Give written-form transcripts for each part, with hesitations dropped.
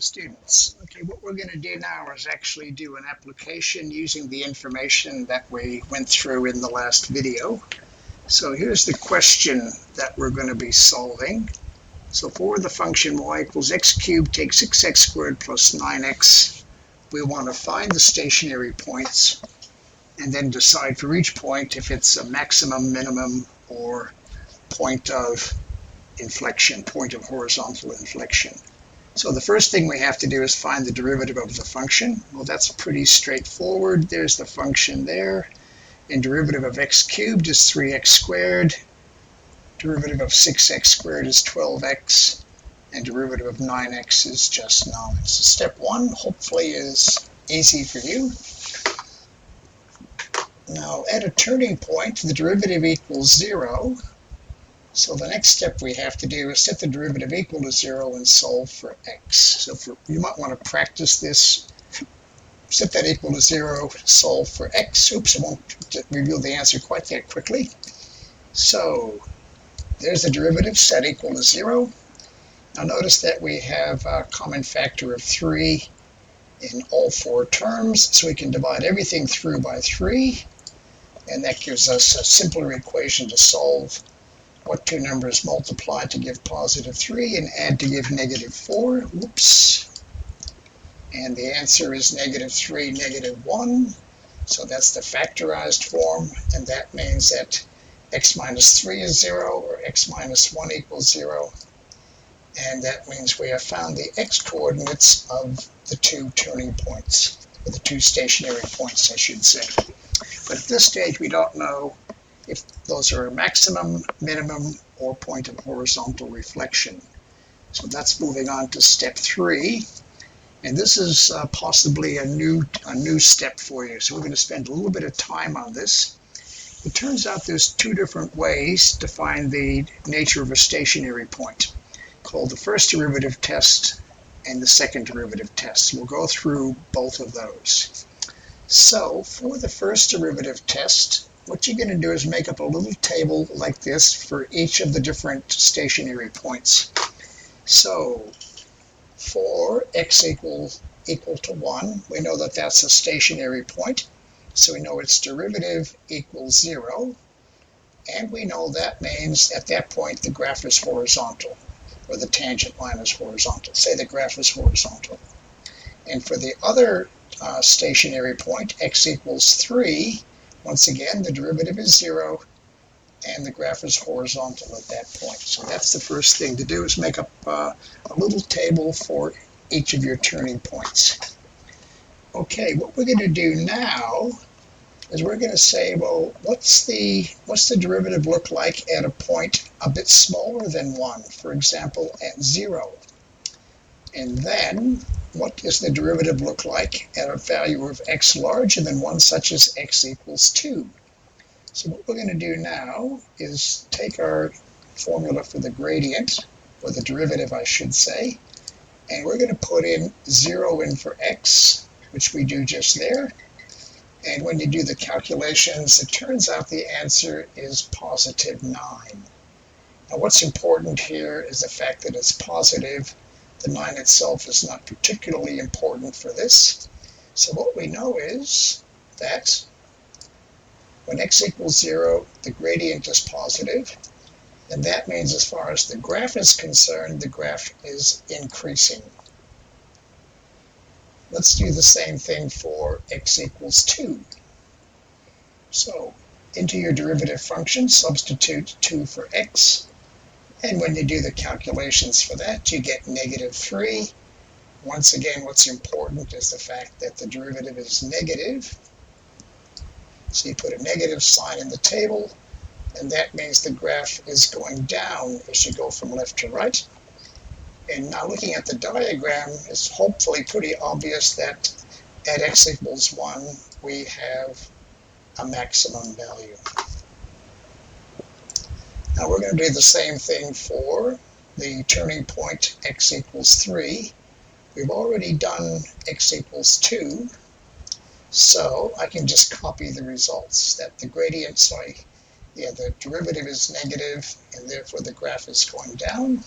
students. Okay, what we're going to do now is actually do an application using the information that we went through in the last video. So here's the question that we're going to be solving. So for the function y equals x cubed take 6x squared plus 9x, we want to find the stationary points and then decide for each point if it's a maximum, minimum, or point of inflection, point of horizontal inflection. So the first thing we have to do is find the derivative of the function. Well, that's pretty straightforward. There's the function there. And derivative of x cubed is 3x squared. Derivative of 6x squared is 12x. And derivative of 9x is just 9. So step one, hopefully, is easy for you. Now, at a turning point, the derivative equals 0. So the next step we have to do is set the derivative equal to 0 and solve for x. So you might want to practice this. Set that equal to 0, solve for x. Oops, I won't reveal the answer quite that quickly. So there's the derivative set equal to 0. Now notice that we have a common factor of 3 in all four terms, so we can divide everything through by 3, and that gives us a simpler equation to solve what two numbers multiply to give positive 3 and add to give negative 4. Whoops. And the answer is negative 3, negative 1. So that's the factorized form, and that means that x minus 3 is 0, or x minus 1 equals 0. And that means we have found the x-coordinates of the two turning points, or the two stationary points, I should say. But at this stage, we don't know if those are a maximum, minimum, or point of horizontal reflection. So that's moving on to step 3. And this is possibly a new step for you. So we're going to spend a little bit of time on this. It turns out there's two different ways to find the nature of a stationary point, called the first derivative test and the second derivative test. We'll go through both of those. So for the first derivative test, what you're going to do is make up a little table like this for each of the different stationary points. So for x equal to 1, we know that that's a stationary point. So we know its derivative equals 0. And we know that means at that point the graph is horizontal, or the tangent line is horizontal. Say the graph is horizontal. And for the other stationary point, x equals 3, once again, the derivative is 0, and the graph is horizontal at that point. So that's the first thing to do, is make up a little table for each of your turning points. Okay, what we're going to do now is we're going to say, well, what's the derivative look like at a point a bit smaller than 1, for example, at 0? And then, what does the derivative look like at a value of x larger than 1, such as x equals 2? So what we're going to do now is take our formula for the gradient, or the derivative, I should say, and we're going to put in 0 in for x, which we do just there. And when you do the calculations, it turns out the answer is positive 9. Now what's important here is the fact that it's positive. The 9 itself is not particularly important for this. So what we know is that when x equals 0, the gradient is positive. And that means as far as the graph is concerned, the graph is increasing. Let's do the same thing for x equals 2. So into your derivative function, substitute 2 for x. And when you do the calculations for that, you get negative 3. Once again, what's important is the fact that the derivative is negative. So you put a negative sign in the table, and that means the graph is going down as you go from left to right. And now looking at the diagram, it's hopefully pretty obvious that at x equals 1, we have a maximum value. Now we're going to do the same thing for the turning point x equals 3. We've already done x equals 2, so I can just copy the results. That the gradient, the derivative is negative, and therefore the graph is going down.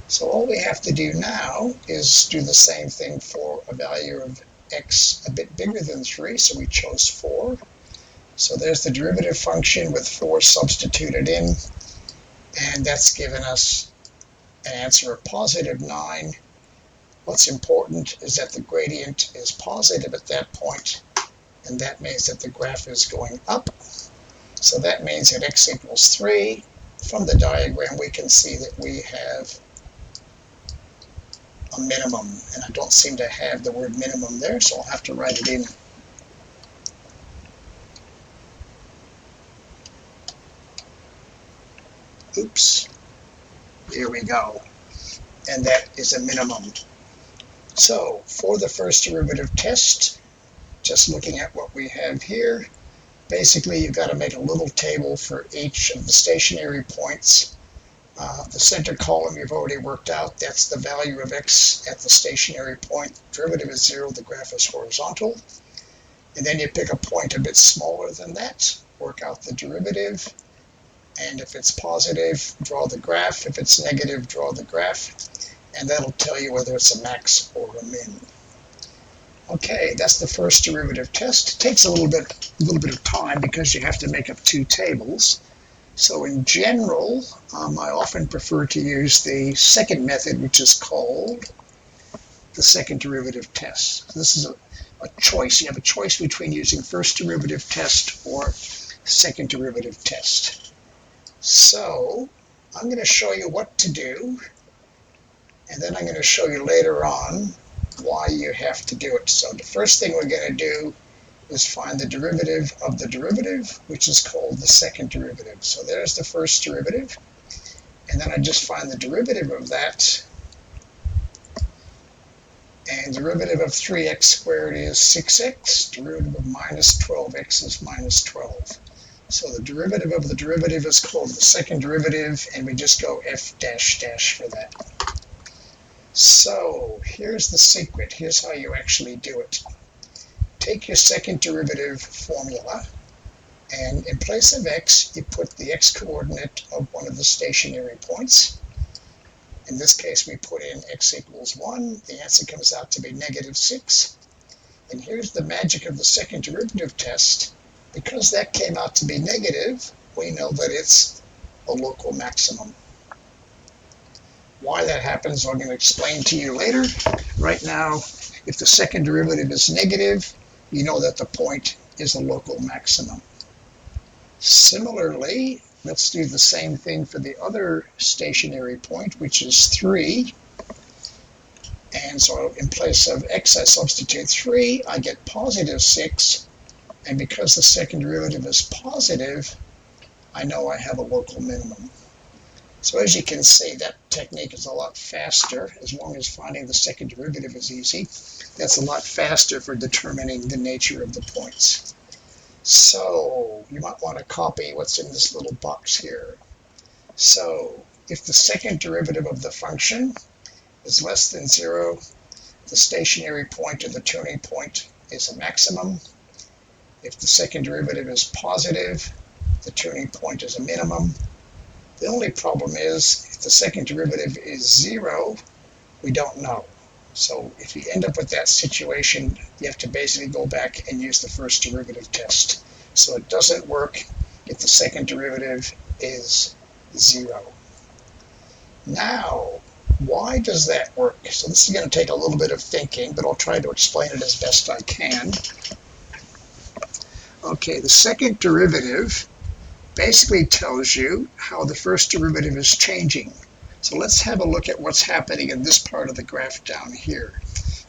So all we have to do now is do the same thing for a value of x a bit bigger than 3, so we chose 4. So there's the derivative function with 4 substituted in, and that's given us an answer of positive 9. What's important is that the gradient is positive at that point, and that means that the graph is going up. So that means at x equals 3, from the diagram we can see that we have a minimum, and I don't seem to have the word minimum there, so I'll have to write it in. Oops, here we go, and that is a minimum. So for the first derivative test, just looking at what we have here, basically you've got to make a little table for each of the stationary points. The center column you've already worked out, that's the value of x at the stationary point. Derivative is 0, the graph is horizontal. And then you pick a point a bit smaller than that, work out the derivative, and if it's positive, draw the graph. If it's negative, draw the graph, and that'll tell you whether it's a max or a min. Okay, that's the first derivative test. It takes a little bit of time because you have to make up 2 tables. So in general, I often prefer to use the second method, which is called the second derivative test. So this is a choice. You have a choice between using first derivative test or second derivative test. So I'm going to show you what to do, and then I'm going to show you later on why you have to do it. So the first thing we're going to do is find the derivative of the derivative, which is called the second derivative. So there's the first derivative, and then I just find the derivative of that, and derivative of 3x squared is 6x, derivative of minus 12x is minus 12. So the derivative of the derivative is called the second derivative, and we just go f dash dash for that. So here's the secret. Here's how you actually do it. Take your second derivative formula, and in place of x, you put the x-coordinate of one of the stationary points. In this case, we put in x equals 1. The answer comes out to be negative 6. And here's the magic of the second derivative test. Because that came out to be negative, we know that it's a local maximum. Why that happens, I'm going to explain to you later. Right now, if the second derivative is negative, you know that the point is a local maximum. Similarly, let's do the same thing for the other stationary point, which is 3. And so in place of x, I substitute 3, I get positive 6. And because the second derivative is positive, I know I have a local minimum. So as you can see, that technique is a lot faster, as long as finding the second derivative is easy. That's a lot faster for determining the nature of the points. So you might want to copy what's in this little box here. So if the second derivative of the function is less than 0, the stationary point or the turning point is a maximum. If the second derivative is positive, the turning point is a minimum. The only problem is, if the second derivative is 0, we don't know. So if you end up with that situation, you have to basically go back and use the first derivative test. So it doesn't work if the second derivative is 0. Now, why does that work? So this is going to take a little bit of thinking, but I'll try to explain it as best I can. Okay, the second derivative basically tells you how the first derivative is changing. So let's have a look at what's happening in this part of the graph down here.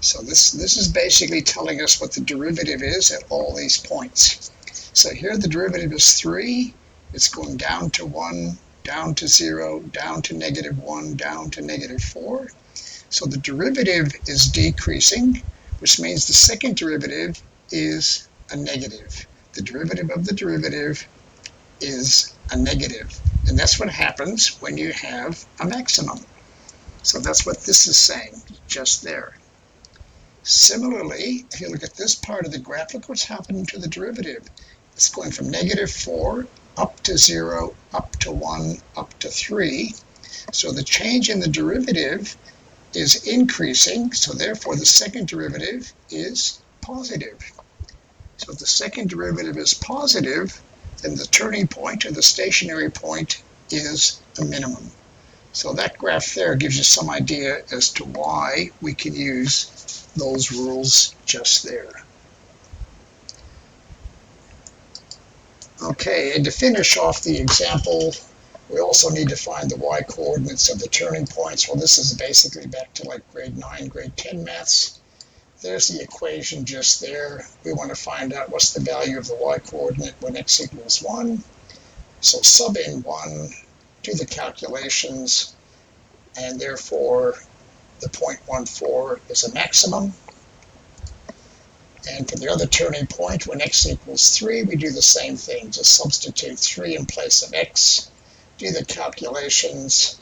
So this is basically telling us what the derivative is at all these points. So here the derivative is 3. It's going down to 1, down to 0, down to negative 1, down to negative 4. So the derivative is decreasing, which means the second derivative is a negative. The derivative of the derivative is a negative. And that's what happens when you have a maximum. So that's what this is saying, just there. Similarly, if you look at this part of the graph, look what's happening to the derivative. It's going from negative 4 up to 0, up to 1, up to 3. So the change in the derivative is increasing, so therefore the second derivative is positive. So if the second derivative is positive, then the turning point or the stationary point is a minimum. So that graph there gives you some idea as to why we can use those rules just there. Okay, and to finish off the example, we also need to find the y-coordinates of the turning points. Well, this is basically back to like grade 9, grade 10 maths. There's the equation just there. We want to find out what's the value of the y-coordinate when x equals 1. So sub in 1, do the calculations, and therefore the 0.14 is a maximum. And for the other turning point, when x equals 3, we do the same thing. Just substitute 3 in place of x, do the calculations.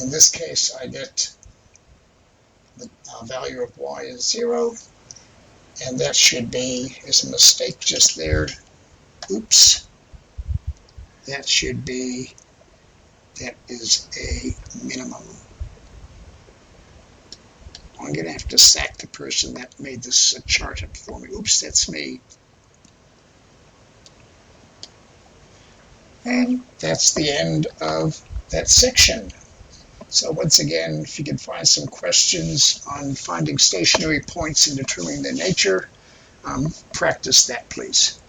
In this case, I get the value of y is 0, and that should be, there's a mistake just there. Oops. That should be, that is a minimum. I'm going to have to sack the person that made this chart up for me. Oops, that's me. And that's the end of that section. So once again, if you can find some questions on finding stationary points and determining their nature, practice that, please.